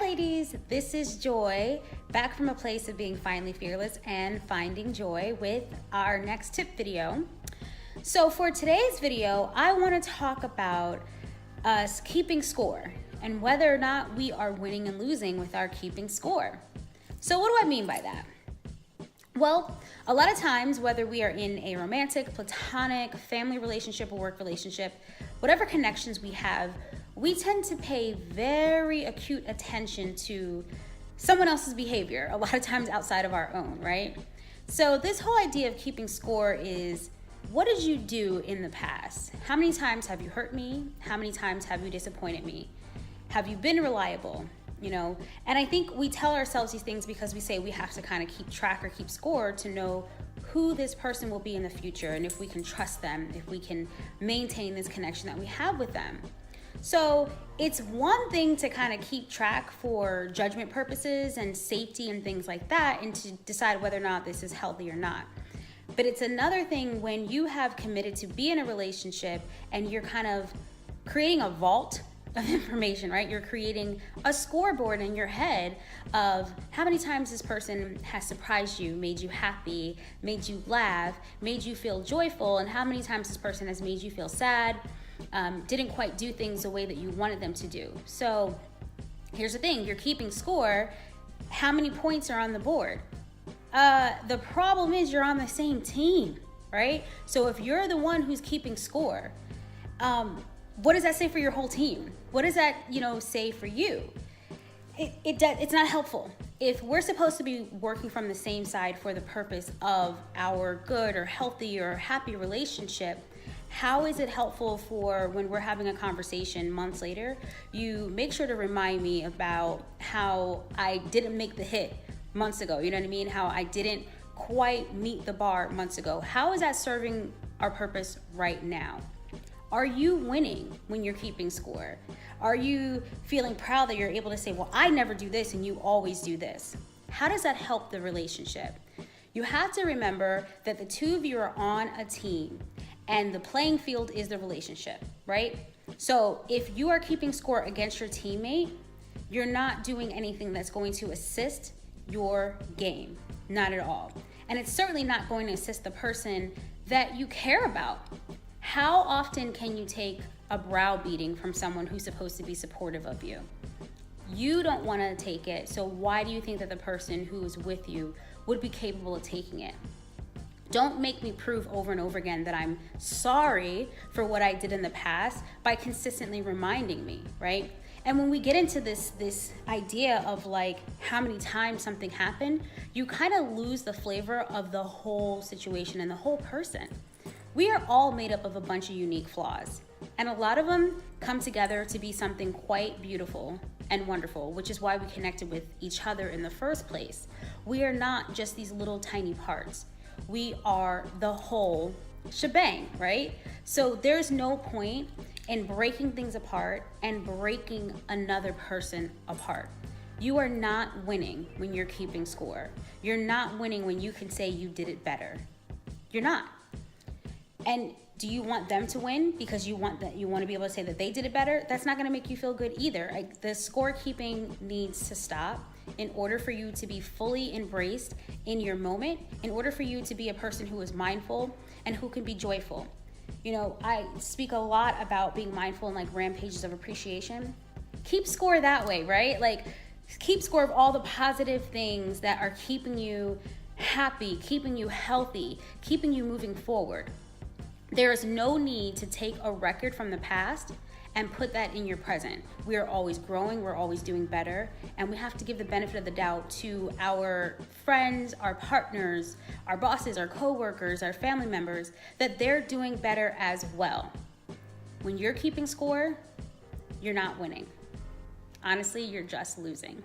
ladies, this is Joy, back from a place of being finally fearless and finding joy with our next tip video. So for today's video, I want to talk about us keeping score and whether or not we are winning and losing with our keeping score. So what do I mean by that? Well, a lot of times, whether we are in a romantic, platonic, family relationship, or work relationship, whatever connections we have, we tend to pay very acute attention to someone else's behavior, a lot of times outside of our own, right? So this whole idea of keeping score is, what did you do in the past? How many times have you hurt me? How many times have you disappointed me? Have you been reliable? And I think we tell ourselves these things because we say we have to kind of keep track or keep score to know who this person will be in the future and if we can trust them, if we can maintain this connection that we have with them. So it's one thing to kind of keep track for judgment purposes and safety and things like that, and to decide whether or not this is healthy or not. But it's another thing when you have committed to be in a relationship and you're kind of creating a vault of information, right? You're creating a scoreboard in your head of how many times this person has surprised you, made you happy, made you laugh, made you feel joyful, and how many times this person has made you feel sad, didn't quite do things the way that you wanted them to do. So here's the thing, you're keeping score. How many points are on the board? The problem is you're on the same team, right? So if you're the one who's keeping score, what does that say for your whole team? What does that, say for you? It's not helpful. If we're supposed to be working from the same side for the purpose of our good or healthy or happy relationship, how is it helpful for when we're having a conversation months later, you make sure to remind me about how I didn't make the hit months ago, you know what I mean? How I didn't quite meet the bar months ago. How is that serving our purpose right now? Are you winning when you're keeping score? Are you feeling proud that you're able to say, well, I never do this and you always do this? How does that help the relationship? You have to remember that the two of you are on a team and the playing field is the relationship, right? So if you are keeping score against your teammate, you're not doing anything that's going to assist your game, not at all. And it's certainly not going to assist the person that you care about. How often can you take a browbeating from someone who's supposed to be supportive of you? You don't want to take it, so why do you think that the person who is with you would be capable of taking it? Don't make me prove over and over again that I'm sorry for what I did in the past by consistently reminding me, right? And when we get into this idea of like how many times something happened, you kind of lose the flavor of the whole situation and the whole person. We are all made up of a bunch of unique flaws, and a lot of them come together to be something quite beautiful and wonderful, which is why we connected with each other in the first place. We are not just these little tiny parts. We are the whole shebang, right? So there's no point in breaking things apart and breaking another person apart. You are not winning when you're keeping score. You're not winning when you can say you did it better. You're not. And do you want them to win because you want to be able to say that they did it better? That's not going to make you feel good either. The scorekeeping needs to stop in order for you to be fully embraced in your moment, in order for you to be a person who is mindful and who can be joyful. I speak a lot about being mindful and like rampages of appreciation. Keep score that way, right? Like keep score of all the positive things that are keeping you happy, keeping you healthy, keeping you moving forward. There is no need to take a record from the past and put that in your present. We are always growing, we're always doing better, and we have to give the benefit of the doubt to our friends, our partners, our bosses, our coworkers, our family members, that they're doing better as well. When you're keeping score, you're not winning. Honestly, you're just losing.